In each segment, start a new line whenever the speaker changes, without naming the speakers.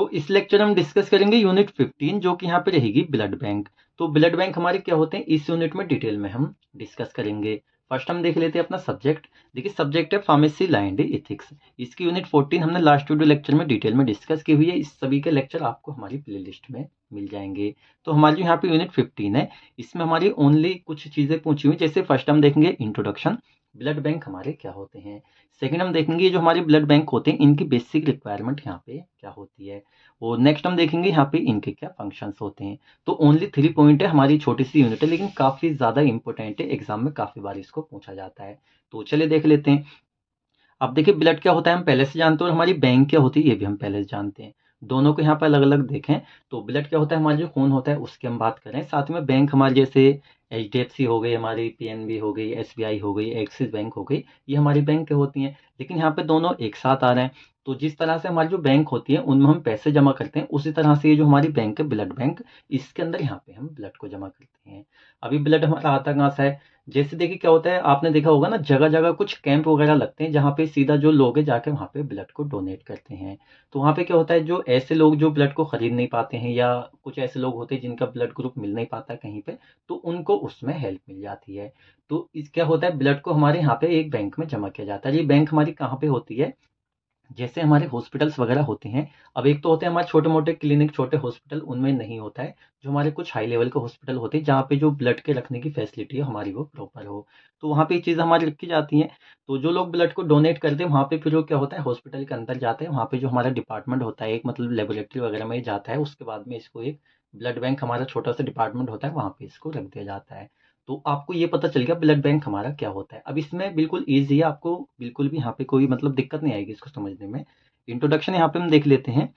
तो इस लेक्चर में हम डिस्कस करेंगे यूनिट 15 जो कि यहाँ पे रहेगी ब्लड बैंक। तो ब्लड बैंक हमारे क्या होते हैं इस यूनिट में डिटेल में हम डिस्कस करेंगे। फर्स्ट हम देख लेते हैं अपना सब्जेक्ट। देखिए सब्जेक्ट है फार्मेसी लॉ एंड एथिक्स। इसकी यूनिट 14 हमने लास्ट वीडियो लेक्चर में डिटेल में डिस्कस की हुई है। इस सभी के लेक्चर आपको हमारी प्लेलिस्ट में मिल जाएंगे। तो हमारी जो यहाँ पे यूनिट 15 है इसमें हमारी ओनली कुछ चीजें पूछी हुई, जैसे फर्स्ट हम देखेंगे इंट्रोडक्शन, ब्लड बैंक हमारे क्या होते हैं। सेकंड हम देखेंगे जो हमारे ब्लड बैंक होते हैं इनकी बेसिक रिक्वायरमेंट यहाँ पे क्या होती है। और नेक्स्ट हम देखेंगे यहाँ पे इनके क्या फंक्शंस होते हैं। तो ओनली 3 पॉइंट है, हमारी छोटी सी यूनिट है लेकिन काफी ज्यादा इंपॉर्टेंट है, एग्जाम में काफी बार इसको पूछा जाता है। तो चलिए देख लेते हैं। अब देखिए ब्लड क्या होता है हम पहले से जानते हैं और हमारी बैंक क्या होती है ये भी हम पहले से जानते हैं। दोनों को यहाँ पर अलग अलग देखें तो ब्लड क्या होता है हमारा जो खून होता है उसकी हम बात करें, साथ में बैंक हमारे जैसे HDFC हो गई, हमारी PNB हो गई, SBI हो गई, एक्सिस बैंक हो गई, ये हमारी बैंक होती हैं। लेकिन यहाँ पे दोनों एक साथ आ रहे हैं। तो जिस तरह से हमारी जो बैंक होती है उनमें हम पैसे जमा करते हैं उसी तरह से ये जो हमारी बैंक है ब्लड बैंक, इसके अंदर यहाँ पे हम ब्लड को जमा करते हैं। अभी ब्लड हमारा आता कहाँ से है, जैसे देखिए क्या होता है आपने देखा होगा ना जगह जगह कुछ कैंप वगैरह लगते हैं जहाँ पे सीधा जो लोग हैं जाके वहाँ पे ब्लड को डोनेट करते हैं। तो वहाँ पे क्या होता है जो ऐसे लोग जो ब्लड को खरीद नहीं पाते हैं या कुछ ऐसे लोग होते हैं जिनका ब्लड ग्रुप मिल नहीं पाता कहीं पे, तो उनको उसमें हेल्प मिल जाती है। तो इस क्या होता है ब्लड को हमारे यहाँ पे एक बैंक में जमा किया जाता है। ये बैंक हमारी कहाँ पे होती है, जैसे हमारे हॉस्पिटल्स वगैरह होते हैं। अब एक तो होते हैं हमारे छोटे मोटे क्लिनिक, छोटे हॉस्पिटल, उनमें नहीं होता है। जो हमारे कुछ हाई लेवल के हॉस्पिटल होते हैं जहाँ पे जो ब्लड के रखने की फैसिलिटी है हमारी वो प्रॉपर हो, तो वहाँ पे ये चीज़ हमारी रखी जाती हैं। तो जो लोग ब्लड को डोनेट करते हैं वहाँ पे फिर वो क्या होता है हॉस्पिटल के अंदर जाते हैं, वहाँ पे जो हमारा डिपार्टमेंट होता है एक मतलब लेबोरेटरी वगैरह में जाता है, उसके बाद में इसको एक ब्लड बैंक हमारा छोटा सा डिपार्टमेंट होता है वहाँ पे इसको रख दिया जाता है। तो आपको ये पता चल गया ब्लड बैंक हमारा क्या होता है। अब इसमें बिल्कुल ईजी है, आपको बिल्कुल भी यहाँ पे कोई मतलब दिक्कत नहीं आएगी इसको समझने में। इंट्रोडक्शन यहाँ पे हम देख लेते हैं।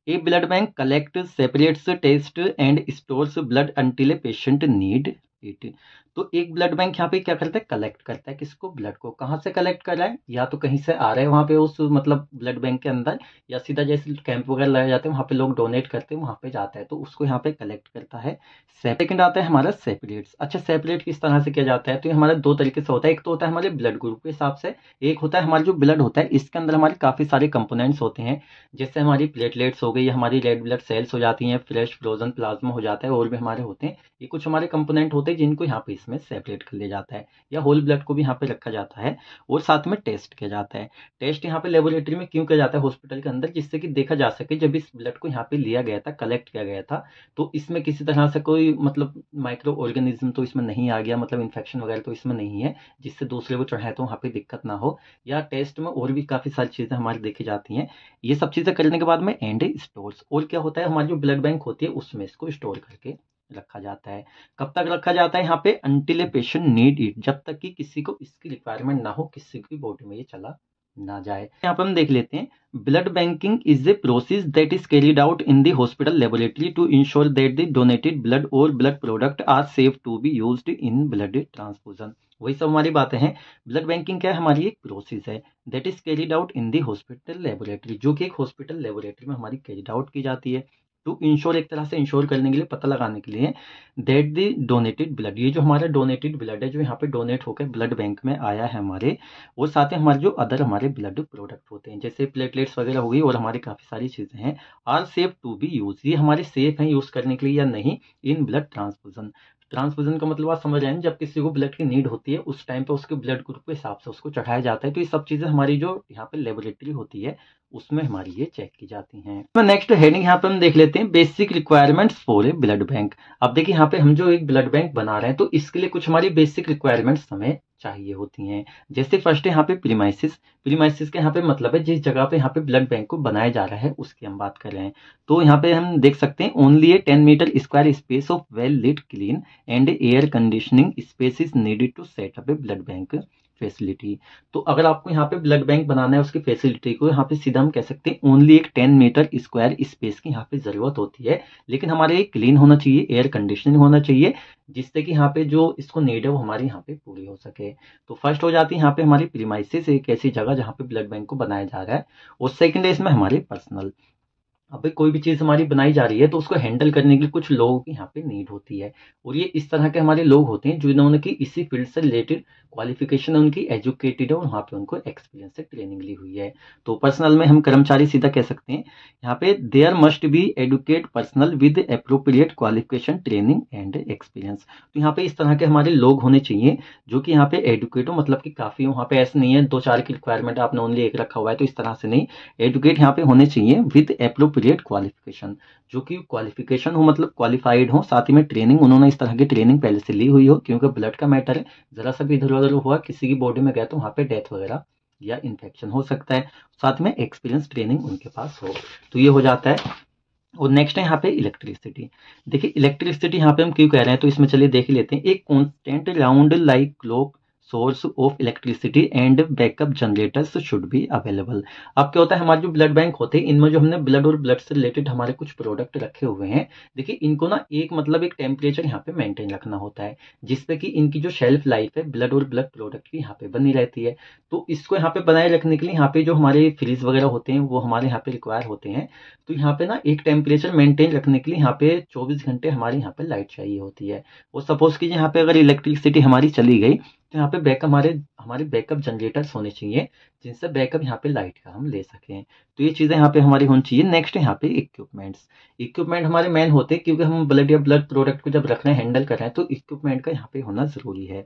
A blood bank collect separates test and stores blood until a patient need it. तो एक ब्लड बैंक यहाँ पे क्या करता है कलेक्ट करता है किसको, ब्लड को। कहाँ से कलेक्ट कर रहा है, या तो कहीं से आ रहा है वहाँ पे उस मतलब ब्लड बैंक के अंदर, या सीधा जैसे कैंप वगैरह लगाए जाते हैं वहाँ पे लोग डोनेट करते हैं वहाँ पे जाता है तो उसको यहाँ पे कलेक्ट करता है। सेकंड आता है हमारा सेपरेट्स। अच्छा सेपरेट किस तरह से किया जाता है, तो ये हमारा 2 तरीके से होता है। एक तो होता है हमारे ब्लड ग्रुप के हिसाब से, एक होता है हमारा जो ब्लड होता है इसके अंदर हमारे काफी सारे कंपोनेंट्स होते हैं, जैसे हमारी प्लेटलेट्स हो गई, हमारी रेड ब्लड सेल्स हो जाती हैं, फ्रेश फ्रोजन प्लाज्मा हो जाता है, और भी हमारे होते हैं। ये कुछ हमारे कंपोनेंट होते हैं जिनको यहाँ पे इसमें सेपरेट कर लिया जाता है, या होल ब्लड को भी यहाँ पे रखा जाता है। और साथ में टेस्ट किया जाता है। टेस्ट यहाँ पे लेबोरेटरी में क्यों किया जाता है हॉस्पिटल के अंदर, जिससे कि देखा जा सके जब इस ब्लड को यहाँ पे लिया गया था, कलेक्ट किया गया था, तो इसमें किसी तरह से कोई मतलब माइक्रो ऑर्गेनिज्म तो इसमें नहीं आ गया, मतलब इन्फेक्शन वगैरह तो इसमें नहीं है जिससे दूसरे को चढ़ाए तो वहाँ पे दिक्कत ना हो। या टेस्ट में और भी काफी सारी चीजें हमारी देखी जाती हैं। ये सब चीजें करने के बाद में एंड स्टोर्स, और क्या होता है हमारी जो ब्लड बैंक होती है उसमें इसको स्टोर करके रखा जाता है। कब तक रखा जाता है यहाँ पे, until a patient need it, जब तक कि किसी को इसकी रिक्वायरमेंट ना हो, किसी की बॉडी में ये चला ना जाए। यहाँ पर हम देख लेते हैं blood banking is a process that is carried out in the hospital laboratory to ensure that the donated blood और blood product are safe to be used in blood transfusion. वही सब हमारी बातें हैं। ब्लड बैंकिंग क्या है, हमारी एक प्रोसेस है that is carried out in the hospital laboratory, जो कि एक हॉस्पिटल लेबोरेटरी में हमारी कैरिड आउट की जाती है टू इंश्योर, एक तरह से इंश्योर करने के लिए, पता लगाने के लिए, दैट दी डोनेटेड ब्लड, ये जो हमारा डोनेटेड ब्लड है जो यहाँ पे डोनेट होकर ब्लड बैंक में आया है हमारे, वो साथ ही हमारे जो अदर हमारे ब्लड प्रोडक्ट होते हैं जैसे प्लेटलेट्स वगैरह हो गई और हमारी काफ़ी सारी चीज़ें हैं, are safe to be use, ये हमारे सेफ हैं यूज़ करने के लिए या नहीं, इन ब्लड ट्रांसफ्यूजन। ट्रांसफ्यूजन का मतलब आप समझ रहे हैं, जब किसी को ब्लड की नीड होती है उस टाइम पे उसके ब्लड ग्रुप के हिसाब से उसको चढ़ाया जाता है। तो ये सब चीज़ें हमारी जो यहाँ पे लेबोरेटरी होती है उसमें हमारी ये चेक की जाती हैं। तो नेक्स्ट हेडिंग यहाँ पे हम देख लेते हैं basic requirements for a blood bank. अब देखिए यहाँ पे हम जो एक ब्लड बैंक बना रहे हैं तो इसके लिए कुछ हमारी बेसिक रिक्वायरमेंट्स हमें चाहिए होती हैं। जैसे फर्स्ट है यहाँ पे प्रीमाइसिस। प्रीमाइसिस के यहाँ पे मतलब है जिस जगह पे यहाँ पे ब्लड बैंक को बनाया जा रहा है उसकी हम बात कर रहे हैं। तो यहाँ पे हम देख सकते हैं only a 10 metre square space of well lit clean and air conditioning space is needed to set up a blood bank facility. तो अगर आपको यहाँ पे ब्लड बैंक बनाना है उसकी फैसिलिटी को यहाँ पे सीधा हम कह सकते हैं ओनली एक 10 मीटर स्क्वायर स्पेस की यहाँ पे जरूरत होती है, लेकिन हमारे क्लीन होना चाहिए, एयर कंडीशनिंग होना चाहिए, जिससे कि यहाँ पे जो इसको नीड है वो हमारी यहाँ पे पूरी हो सके। तो फर्स्ट हो जाती है यहाँ पे हमारी प्रीमाइसिस, एक ऐसी जगह जहाँ पे ब्लड बैंक को बनाया जा रहा है। और सेकंड है इसमें हमारी पर्सनल। अब भाई कोई भी चीज़ हमारी बनाई जा रही है तो उसको हैंडल करने के लिए कुछ लोगों की यहाँ पे नीड होती है, और ये इस तरह के हमारे लोग होते हैं जिन्होंने की इसी फील्ड से रिलेटेड क्वालिफिकेशन है, उनकी एजुकेटेड है और वहाँ पे उनको एक्सपीरियंस से ट्रेनिंग ली हुई है। तो पर्सनल में हम कर्मचारी सीधा कह सकते हैं यहाँ पे there must be educate personal with appropriate qualification training and experience. तो यहाँ पे इस तरह के हमारे लोग होने चाहिए जो कि यहाँ पे एडुकेट हो, मतलब कि काफ़ी हो। वहाँ पे ऐसा नहीं है 2-4 की रिक्वायरमेंट आपने ओनली एक रखा हुआ है, तो इस तरह से नहीं। एडुकेट यहाँ पे होने चाहिए विद अप्रोप्रिएट क्वालिफिकेशन, जो कि क्वालिफिकेशन हो मतलब क्वालिफाइड हो, साथ ही में ट्रेनिंग उन्होंने इस तरह की ट्रेनिंग पहले से ली हुई हो, क्योंकि ब्लड का मैटर है, ज़रा सा भी इधर उधर हुआ किसी की बॉडी में गया तो वहाँ पे डेथ वगैरह या इन्फेक्शन हो सकता है। साथ में एक्सपीरियंस ट्रेनिंग उनके पास हो, तो ये हो जाता है। और नेक्स्ट है यहाँ पे इलेक्ट्रिसिटी। देखिए इलेक्ट्रिसिटी यहाँ पे हम क्यों कह रहे हैं, तो इसमें चलिए देख ही लेते हैं। एक constant round like clock source of electricity and backup generators should be available. अब क्या होता है, हमारे जो ब्लड बैंक होते हैं इनमें जो हमने ब्लड और ब्लड से रिलेटेड हमारे कुछ प्रोडक्ट रखे हुए हैं, देखिए इनको ना एक मतलब एक टेम्परेचर यहाँ पे मेंटेन रखना होता है, जिसपे कि इनकी जो शेल्फ लाइफ है ब्लड और ब्लड प्रोडक्ट की यहाँ पे बनी रहती है। तो इसको यहाँ पे बनाए रखने के लिए यहाँ पे जो हमारे फ्रीज वगैरह होते हैं वो हमारे यहाँ पे रिक्वायर होते हैं। तो यहाँ पे ना एक टेम्परेचर मेंटेन रखने के लिए यहाँ पे 24 घंटे हमारे यहाँ पे लाइट चाहिए होती है। और सपोज कीजिए यहाँ पे अगर इलेक्ट्रिसिटी हमारी चली गई तो यहाँ पे बैकअप हमारे हमारे बैकअप जनरेटर्स होने चाहिए, जिनसे बैकअप यहाँ पे लाइट का हम ले सकें। तो ये चीज़ें यहाँ पे हमारी होनी चाहिए। नेक्स्ट है यहाँ पे इक्विपमेंट्स। इक्विपमेंट हमारे मेन होते हैं, क्योंकि हम ब्लड या ब्लड प्रोडक्ट को जब रख रहे हैं हैंडल कर रहे हैं तो इक्विपमेंट का यहाँ पे होना ज़रूरी है।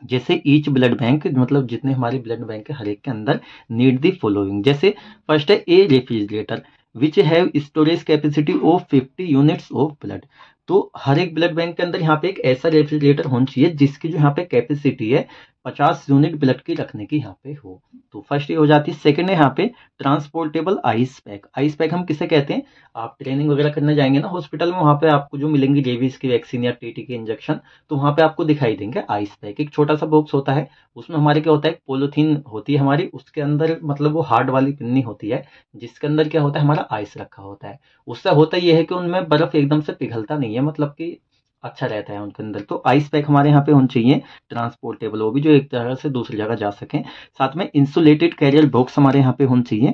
जैसे ईच ब्लड बैंक मतलब जितने हमारे ब्लड बैंक है हर एक के अंदर नीड दी फॉलोइंग। जैसे फर्स्ट है a refrigerator which have storage capacity of 50 units of blood. तो हर एक ब्लड बैंक के अंदर यहाँ पे एक ऐसा रेफ्रिजरेटर होना चाहिए जिसकी जो यहाँ पे कैपेसिटी है 50 यूनिट ब्लड की रखने की यहाँ पे हो। तो फर्स्ट ये हो जाती है। सेकंड है यहाँ पे transportable ice pack. Ice pack हम किसे कहते हैं, आप ट्रेनिंग वगैरह करने जाएंगे ना हॉस्पिटल में, वहाँ पे आपको जो मिलेंगी रेबीज की वैक्सीन या टीटी के इंजेक्शन, तो वहाँ पे आपको दिखाई देंगे आइस पैक। एक छोटा सा बॉक्स होता है, उसमें हमारे क्या होता है पॉलीथीन होती है हमारी, उसके अंदर मतलब वो हार्ड वाली पिन्नी होती है जिसके अंदर क्या होता है हमारा आइस रखा होता है। उससे होता ये है कि उनमें बर्फ एकदम से पिघलता नहीं है, मतलब कि अच्छा रहता है उनके अंदर। तो आइस पैक हमारे यहाँ पे होने चाहिए ट्रांसपोर्टेबल, वो भी जो एक जगह से दूसरी जगह जा सकें। साथ में इंसुलेटेड कैरियर बॉक्स हमारे यहाँ पे होने चाहिए।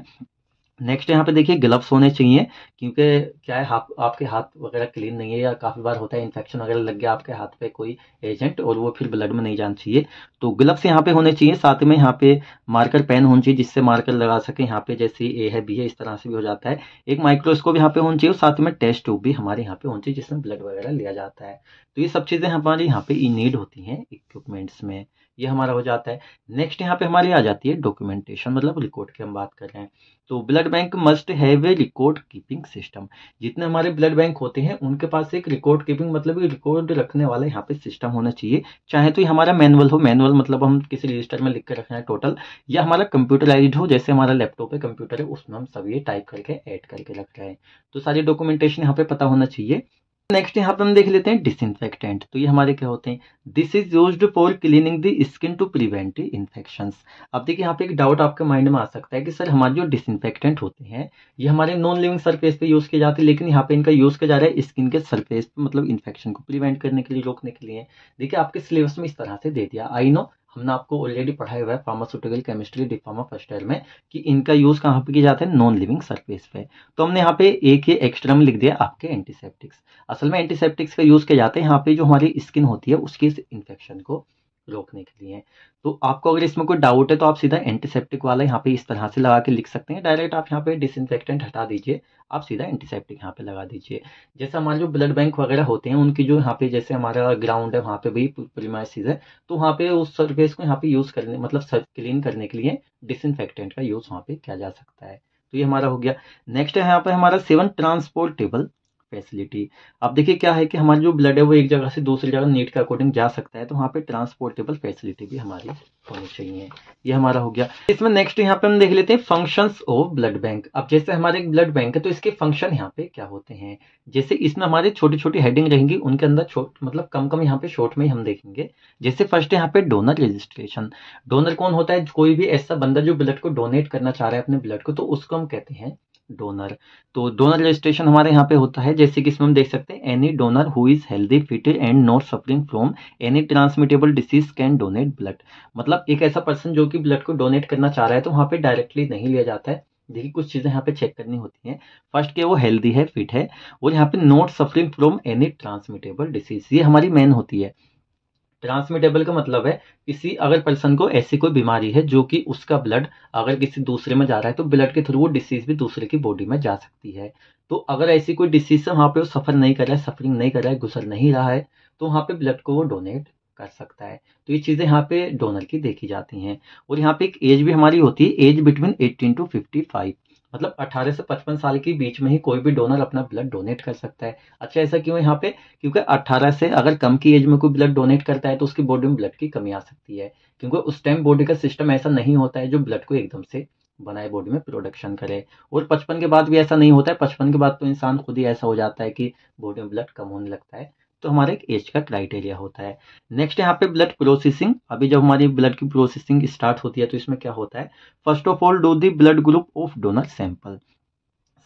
नेक्स्ट यहाँ पे देखिए ग्लव्स होने चाहिए, क्योंकि क्या है आपके हाथ वगैरह क्लीन नहीं है या काफ़ी बार होता है इन्फेक्शन वगैरह लग गया आपके हाथ पे कोई एजेंट और वो फिर ब्लड में नहीं जाना चाहिए, तो ग्लव्स यहाँ पे होने चाहिए। साथ में यहाँ पे मार्कर पेन होनी चाहिए जिससे मार्कर लगा सके, यहाँ पे जैसे ए है बी है इस तरह से भी हो जाता है। एक माइक्रोस्कोप यहाँ पे होना चाहिए और साथ में टेस्ट ट्यूब भी हमारे यहाँ पे होनी चाहिए जिसमें ब्लड वगैरह लिया जाता है। तो ये सब चीज़ें हमारी यहाँ पे नीड होती हैं इक्विपमेंट्स में, ये हमारा हो जाता है। नेक्स्ट यहाँ पे हमारी आ जाती है डॉक्यूमेंटेशन, मतलब रिकॉर्ड की हम बात कर रहे हैं। तो blood bank must have a record keeping system. जितने हमारे ब्लड बैंक होते हैं उनके पास एक रिकॉर्ड कीपिंग मतलब रिकॉर्ड रखने वाला यहाँ पे सिस्टम होना चाहिए। चाहे तो ये हमारा मैनुअल हो, मैनुअल मतलब हम किसी रजिस्टर में लिख के रख रहे हैं टोटल, या हमारा कंप्यूटराइज्ड हो जैसे हमारा लैपटॉप है कंप्यूटर है उसमें हम सब ये टाइप करके ऐड करके रख रहे हैं। तो सारी डॉक्यूमेंटेशन यहाँ पे पता होना चाहिए। नेक्स्ट यहाँ पे हम देख लेते हैं डिसइंफेक्टेंट। तो ये हमारे क्या होते हैं, this is used for cleaning the skin to prevent infections. अब देखिए यहाँ पे एक डाउट आपके माइंड में आ सकता है कि सर हमारे जो डिसइंफेक्टेंट होते हैं ये हमारे नॉन लिविंग सरफेस पे यूज किए जाते हैं, लेकिन यहाँ पे इनका यूज किया जा रहा है स्किन के सरफेस पे, मतलब इन्फेक्शन को प्रिवेंट करने के लिए, रोकने के लिए। देखिए आपके सिलेबस में इस तरह से दे दिया, आई नो हमने आपको ऑलरेडी पढ़ाया हुआ है pharmaceutical chemistry diploma first year में कि इनका यूज कहाँ पे किया जाता है, नॉन लिविंग सरफेस पे। तो हमने यहाँ पे एक ही एक्स्ट्रा में लिख दिया आपके एंटीसेप्टिक्स। असल में एंटीसेप्टिक्स का यूज किया जाता है यहाँ पे जो हमारी स्किन होती है उसके इन्फेक्शन को रोकने के लिए। तो आपको अगर इसमें कोई डाउट है तो आप सीधा एंटीसेप्टिक वाला यहाँ पे इस तरह से लगा के लिख सकते हैं। डायरेक्ट आप यहाँ पे डिसइंफेक्टेंट हटा दीजिए, आप सीधा एंटीसेप्टिक यहाँ पे लगा दीजिए। जैसे हमारे जो ब्लड बैंक वगैरह होते हैं उनकी जो यहाँ पे जैसे हमारा ग्राउंड है वहाँ पे भी प्रीमाइसिस है, तो वहाँ पे उस सरफेस को यहाँ पे यूज करने मतलब क्लीन करने के लिए डिसइंफेक्टेंट का यूज वहाँ पे किया जा सकता है। तो ये हमारा हो गया। नेक्स्ट है यहाँ पे हमारा 7 ट्रांसपोर्टेबल फैसिलिटी। अब देखिए क्या है कि हमारा जो ब्लड है वो एक जगह से दूसरी जगह नीड के अकॉर्डिंग जा सकता है, तो वहाँ पे ट्रांसपोर्टेबल फैसिलिटी भी हमारी होनी चाहिए। ये हमारा हो गया। इसमें नेक्स्ट यहाँ पे हम देख लेते हैं फंक्शंस ऑफ ब्लड बैंक। अब जैसे हमारे एक ब्लड बैंक है तो इसके फंक्शन यहाँ पे क्या होते हैं, जैसे इसमें हमारे छोटी छोटी हेडिंग रहेंगी, उनके अंदर मतलब कम कम यहाँ पे शॉर्ट में ही हम देखेंगे। जैसे फर्स्ट यहाँ पे डोनर रजिस्ट्रेशन। डोनर कौन होता है, कोई भी ऐसा बंदा जो ब्लड को डोनेट करना चाह रहा है अपने ब्लड को, तो उसको हम कहते हैं डोनर। तो डोनर रजिस्ट्रेशन हमारे यहाँ पे होता है, जैसे कि इसमें हम देख सकते हैं any donor who is healthy fit and not suffering from any transmittable disease can donate blood. मतलब एक ऐसा पर्सन जो कि ब्लड को डोनेट करना चाह रहा है तो वहाँ पे डायरेक्टली नहीं लिया जाता है, देखिए कुछ चीज़ें यहाँ पे चेक करनी होती हैं। फर्स्ट के वो हेल्दी है, फिट है, और यहाँ पे not suffering from any transmittable disease, ये हमारी मेन होती है। ट्रांसमिटेबल का मतलब है किसी अगर पर्सन को ऐसी कोई बीमारी है जो कि उसका ब्लड अगर किसी दूसरे में जा रहा है तो ब्लड के थ्रू वो डिसीज भी दूसरे की बॉडी में जा सकती है। तो अगर ऐसी कोई डिसीज से वहाँ पे वो सफर नहीं कर रहा है, सफरिंग नहीं कर रहा है, गुजर नहीं रहा है, तो वहाँ पे ब्लड को वो डोनेट कर सकता है। तो ये चीज़ें यहाँ पे डोनर की देखी जाती हैं। और यहाँ पे एक एज भी हमारी होती है, एज बिटवीन 18 to 55, मतलब 18 से 55 साल के बीच में ही कोई भी डोनर अपना ब्लड डोनेट कर सकता है। अच्छा, ऐसा क्यों है यहाँ पे? क्योंकि 18 से अगर कम की एज में कोई ब्लड डोनेट करता है तो उसकी बॉडी में ब्लड की कमी आ सकती है, क्योंकि उस टाइम बॉडी का सिस्टम ऐसा नहीं होता है जो ब्लड को एकदम से बनाए, बॉडी में प्रोडक्शन करे। और 55 के बाद भी ऐसा नहीं होता है, 55 के बाद तो इंसान खुद ही ऐसा हो जाता है कि बॉडी में ब्लड कम होने लगता है। तो हमारा एक एज का क्राइटेरिया होता है। नेक्स्ट यहाँ पे ब्लड प्रोसेसिंग। अभी जब हमारी ब्लड की प्रोसेसिंग स्टार्ट होती है तो इसमें क्या होता है? First of all do the blood group of donor sample.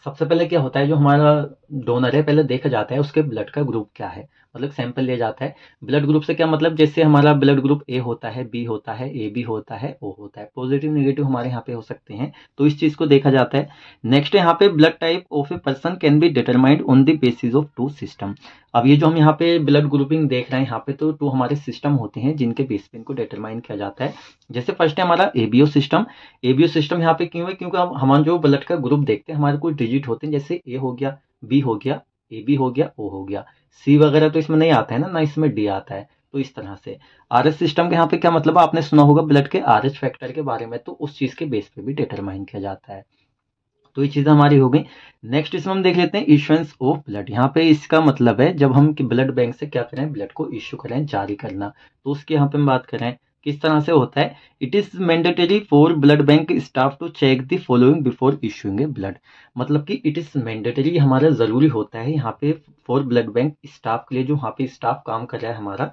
सबसे पहले क्या होता है, जो हमारा डोनर है पहले देखा जाता है उसके ब्लड का ग्रुप क्या है, मतलब सैंपल लिया जाता है। ब्लड ग्रुप से क्या मतलब, जैसे हमारा ब्लड ग्रुप ए होता है, बी होता है, ए बी होता है, ओ होता है, पॉजिटिव नेगेटिव हमारे यहाँ पे हो सकते हैं, तो इस चीज को देखा जाता है। नेक्स्ट यहाँ पे blood type of a person can be determined on the basis of two system. अब ये जो हम यहाँ पे ब्लड ग्रुपिंग देख रहे हैं यहाँ पे, तो टू हमारे सिस्टम होते हैं जिनके बेस पे इनको डिटरमाइन किया जाता है। जैसे फर्स्ट है हमारा एबीओ सिस्टम। एबीओ सिस्टम यहाँ पे क्यों है? क्योंकि हम जो ब्लड का ग्रुप देखते हैं हमारे कुछ डिजिट होते हैं, जैसे ए हो गया, बी हो गया, ए बी हो गया, ओ हो गया, सी वगैरह तो इसमें नहीं आता है ना इसमें डी आता है। तो इस तरह से आर एस सिस्टम के यहाँ पे क्या मतलब, आपने सुना होगा ब्लड के आर एच फैक्टर के बारे में, तो उस चीज के बेस पे भी डिटरमाइन किया जाता है। तो ये चीज़ हमारी हो गई। नेक्स्ट इसमें हम देख लेते हैं इशुएंस ऑफ ब्लड। यहाँ पे इसका मतलब है जब हम ब्लड बैंक से क्या करें, ब्लड को इश्यू करें, जारी करना। तो उसकी यहाँ पे हम बात करें किस तरह से होता है। It is mandatory for blood bank staff to check the following before issuing a blood. मतलब कि इट इज मैंडेटरी, हमारा जरूरी होता है यहाँ पे फॉर ब्लड बैंक स्टाफ के लिए, जो वहाँ पे स्टाफ काम कर रहा है हमारा,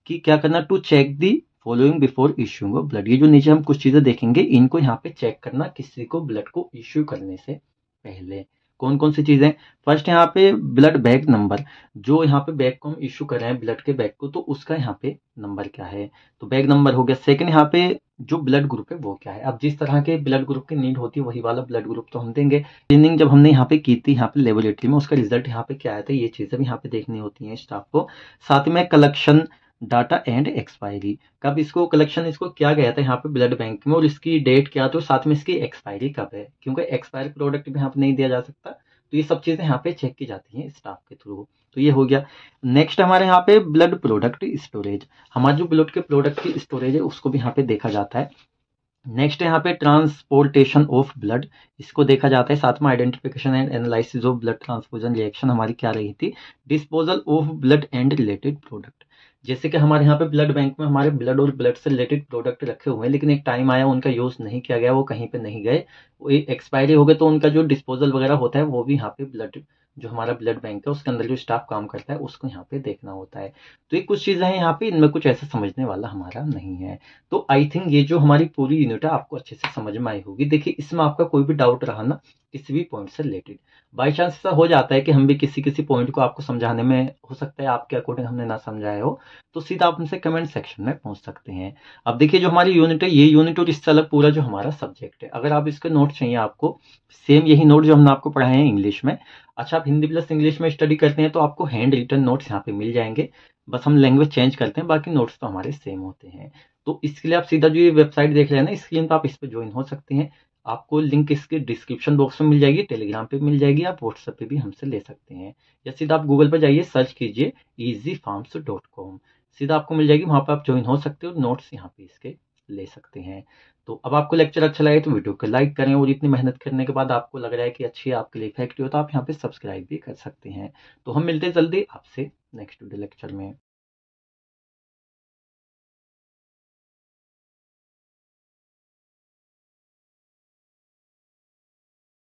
कि क्या करना, to check the following before issuing of blood. ये जो नीचे हम कुछ चीजें देखेंगे इनको यहाँ पे चेक करना किसी को ब्लड को इश्यू करने से पहले। कौन कौन सी चीजें? फर्स्ट यहाँ पे ब्लड बैग नंबर, जो यहाँ पे बैग को हम इश्यू कर रहे हैं ब्लड के बैग को, तो उसका यहाँ पे नंबर क्या है, तो बैग नंबर हो गया। सेकंड यहाँ पे जो ब्लड ग्रुप है वो क्या है। अब जिस तरह के ब्लड ग्रुप की नीड होती है वही वाला ब्लड ग्रुप तो हम देंगे। क्लीनिंग जब हमने यहाँ पे की थी यहाँ पे लेबोरेटरी में, उसका रिजल्ट यहाँ पे क्या आया था, ये चीजें भी यहाँ पे देखनी होती है स्टाफ को। साथ में कलेक्शन डाटा एंड एक्सपायरी, कब इसको कलेक्शन इसको किया गया था यहाँ पे ब्लड बैंक में, और इसकी डेट क्या, तो साथ में इसकी एक्सपायरी कब है, क्योंकि एक्सपायर प्रोडक्ट भी यहाँ पे नहीं दिया जा सकता। तो ये सब चीजें यहाँ पे चेक की जाती हैं स्टाफ के थ्रू। तो ये हो गया। नेक्स्ट हमारे यहाँ पे ब्लड प्रोडक्ट स्टोरेज, हमारे जो ब्लड के प्रोडक्ट की स्टोरेज है उसको भी यहाँ पे देखा जाता है। नेक्स्ट यहाँ पे ट्रांसपोर्टेशन ऑफ ब्लड, इसको देखा जाता है। साथ में identification and analysis of blood transfusion reaction हमारी क्या रही थी। Disposal of blood and related product, जैसे कि हमारे यहाँ पे ब्लड बैंक में हमारे ब्लड और ब्लड से रिलेटेड प्रोडक्ट रखे हुए हैं, लेकिन एक टाइम आया उनका यूज नहीं किया गया, वो कहीं पे नहीं गए, वो एक्सपायरी हो गए, तो उनका जो डिस्पोजल वगैरह होता है वो भी यहाँ पे ब्लड, जो हमारा ब्लड बैंक है उसके अंदर जो स्टाफ काम करता है उसको यहाँ पे देखना होता है। तो ये कुछ चीजें हैं यहाँ पे, इनमें कुछ ऐसा समझने वाला हमारा नहीं है। तो आई थिंक ये जो हमारी पूरी यूनिट है आपको अच्छे से समझ में आई होगी। देखिए इसमें आपका कोई भी डाउट रहा ना किसी भी पॉइंट से रिलेटेड, बाई चांस ऐसा हो जाता है कि हम भी किसी किसी पॉइंट को आपको समझाने में हो सकता है आपके अकॉर्डिंग हमने ना समझाया हो, तो सीधा आप हमसे कमेंट सेक्शन में पूछ सकते हैं। अब देखिए जो हमारी यूनिट है, ये यूनिट और इससे अलग पूरा जो हमारा सब्जेक्ट है, अगर आप इसके नोट चाहिए आपको, सेम यही नोट जो हमने आपको पढ़ाए हैं इंग्लिश में, अच्छा आप हिंदी प्लस इंग्लिश में स्टडी करते हैं तो आपको हैंड रिटन नोट्स यहाँ पे मिल जाएंगे, बस हम लैंग्वेज चेंज करते हैं, बाकी नोट्स तो हमारे सेम होते हैं। तो इसके लिए आप सीधा जो ये वेबसाइट देख रहे हैं ना स्क्रीन पर, आप इस पर ज्वाइन हो सकते हैं। आपको लिंक इसके डिस्क्रिप्शन बॉक्स में मिल जाएगी, टेलीग्राम पे मिल जाएगी, आप व्हाट्सएप पे भी हमसे ले सकते हैं, या सीधा आप गूगल पर जाइए सर्च कीजिए easyfarms.com, सीधा आपको मिल जाएगी, वहाँ पर आप ज्वाइन हो सकते हो, नोट्स यहाँ पे इसके ले सकते हैं। तो अब आपको लेक्चर अच्छा लगे तो वीडियो को लाइक करें, और इतनी मेहनत करने के बाद आपको लग रहा है कि अच्छी है आपके लिए इफेक्टिव हो, तो आप यहाँ पे सब्सक्राइब भी कर सकते हैं। तो हम मिलते हैं जल्दी आपसे नेक्स्ट वीडियो लेक्चर में।